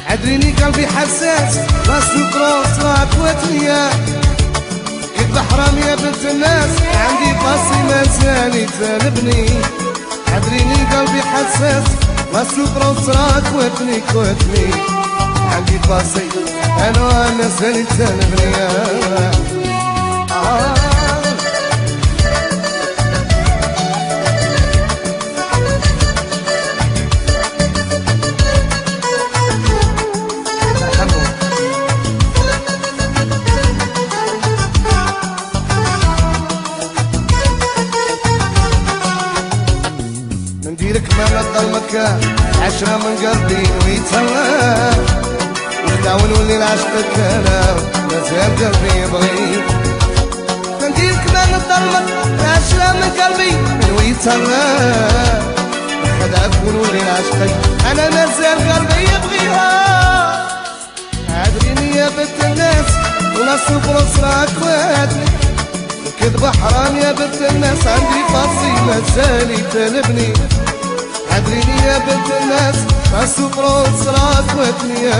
عدريني قلبي حساس راس الكروس راك وتنيا كنت حرام يا بنت الناس عندي باصي ما زالي تلبني. عدريني قلبي حساس راس الكروس راك وتني عندي باصي انا ما زالي تلبني. نديرك عشرة من قلبي ويتهلا وخدع ونولي لعشقك انا مازال قلبي يبغيك. نديرك ما نضلمك عشرة من قلبي ويتهلا خدعك ونولي لعشقك انا مازال قلبي يبغيها. عذريني يا بنت الناس وناس وفرص راك وادني الكذبة حرام يا بنت الناس عندي فاصي مازالي تلبني. عدريني يا بنت الناس راس وفروس راك وتني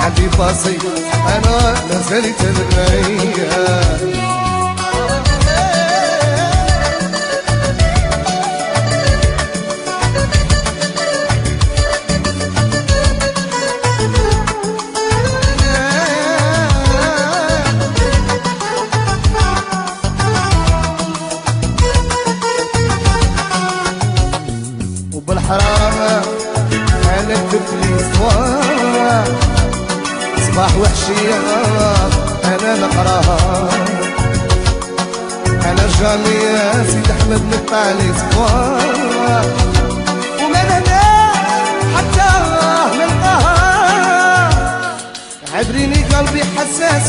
عندي باصي انا مازالي تلقايا. على جامي يا سيد احمد نقطع لي صفار ومن هنا حتى نلقاها. عبريني قلبي حساس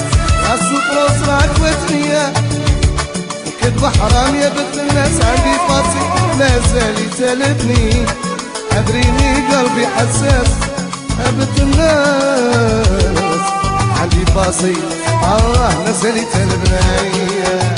راسو طروس راك وتنيا كذب حرام يا بنت الناس عندي فاصي ما زال يتلبني. عبريني قلبي حساس يا بنت الناس عندي فاصي ما زال يتلبني.